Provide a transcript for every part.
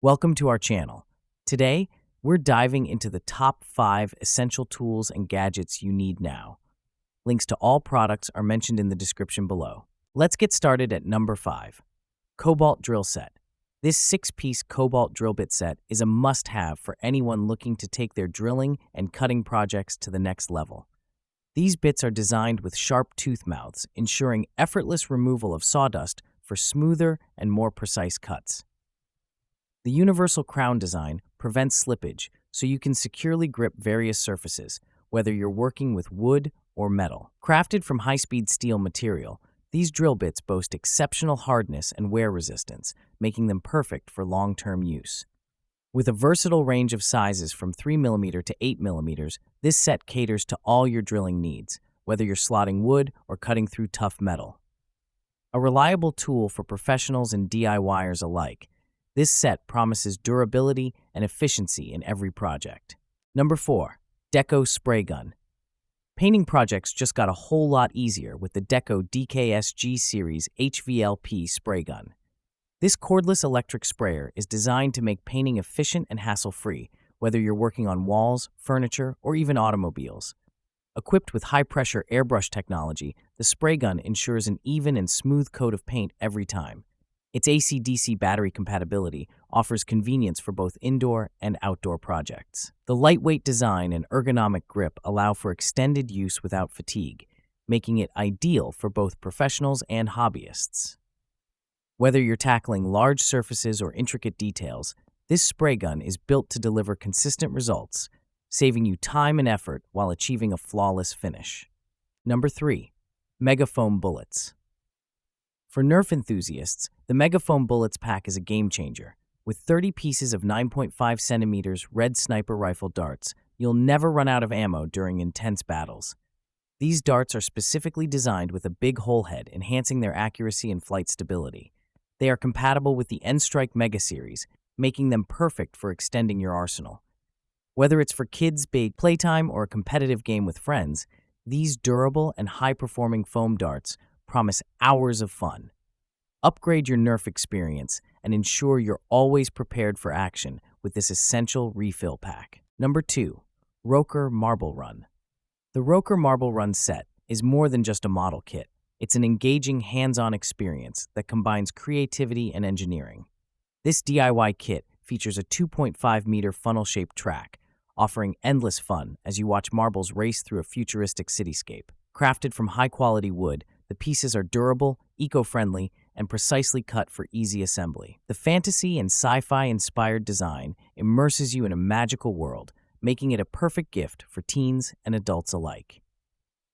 Welcome to our channel. Today, we're diving into the top 5 essential tools and gadgets you need now. Links to all products are mentioned in the description below. Let's get started at number 5. Cobalt Drill Set. This 6-piece Cobalt drill bit set is a must-have for anyone looking to take their drilling and cutting projects to the next level. These bits are designed with sharp tooth mouths, ensuring effortless removal of sawdust for smoother and more precise cuts. The universal crown design prevents slippage, so you can securely grip various surfaces, whether you're working with wood or metal. Crafted from high-speed steel material, these drill bits boast exceptional hardness and wear resistance, making them perfect for long-term use. With a versatile range of sizes from 3mm to 8mm, this set caters to all your drilling needs, whether you're slotting wood or cutting through tough metal. A reliable tool for professionals and DIYers alike, this set promises durability and efficiency in every project. Number 4. Deco Spray Gun. Painting projects just got a whole lot easier with the Deco DKSG Series HVLP spray gun. This cordless electric sprayer is designed to make painting efficient and hassle-free, whether you're working on walls, furniture, or even automobiles. Equipped with high-pressure airbrush technology, the spray gun ensures an even and smooth coat of paint every time. Its AC/DC battery compatibility offers convenience for both indoor and outdoor projects. The lightweight design and ergonomic grip allow for extended use without fatigue, making it ideal for both professionals and hobbyists. Whether you're tackling large surfaces or intricate details, this spray gun is built to deliver consistent results, saving you time and effort while achieving a flawless finish. Number 3. Megafoam Bullets. For Nerf enthusiasts, the Megafoam Bullets pack is a game-changer. With 30 pieces of 9.5cm red sniper rifle darts, you'll never run out of ammo during intense battles. These darts are specifically designed with a big hole head, enhancing their accuracy and flight stability. They are compatible with the N-Strike Mega Series, making them perfect for extending your arsenal. Whether it's for kids' playtime or a competitive game with friends, these durable and high-performing foam darts promise hours of fun. Upgrade your Nerf experience and ensure you're always prepared for action with this essential refill pack. Number 2. Roker Marble Run. The Roker Marble Run set is more than just a model kit. It's an engaging, hands-on experience that combines creativity and engineering. This DIY kit features a 2.5-meter funnel-shaped track, offering endless fun as you watch marbles race through a futuristic cityscape. Crafted from high-quality wood, the pieces are durable, eco-friendly, and precisely cut for easy assembly. The fantasy and sci-fi-inspired design immerses you in a magical world, making it a perfect gift for teens and adults alike.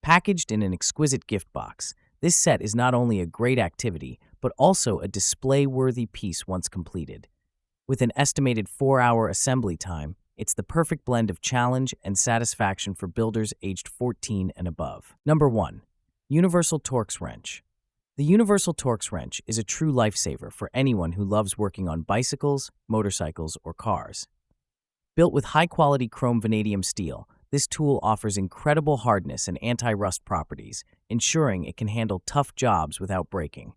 Packaged in an exquisite gift box, this set is not only a great activity, but also a display-worthy piece once completed. With an estimated 4-hour assembly time, it's the perfect blend of challenge and satisfaction for builders aged 14 and above. Number 1. Universal Torx Wrench. The Universal Torx Wrench is a true lifesaver for anyone who loves working on bicycles, motorcycles, or cars. Built with high-quality chrome vanadium steel, this tool offers incredible hardness and anti-rust properties, ensuring it can handle tough jobs without breaking.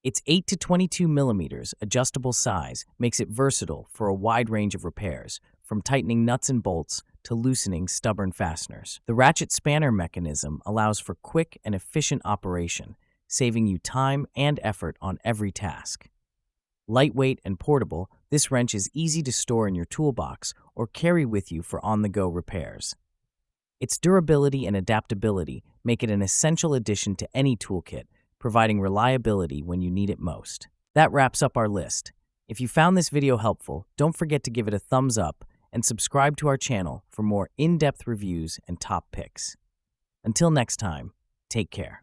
Its 8 to 22mm adjustable size makes it versatile for a wide range of repairs, from tightening nuts and bolts to loosening stubborn fasteners. The ratchet spanner mechanism allows for quick and efficient operation, saving you time and effort on every task. Lightweight and portable, this wrench is easy to store in your toolbox or carry with you for on-the-go repairs. Its durability and adaptability make it an essential addition to any toolkit, providing reliability when you need it most. That wraps up our list. If you found this video helpful, don't forget to give it a thumbs up and subscribe to our channel for more in-depth reviews and top picks. Until next time, take care.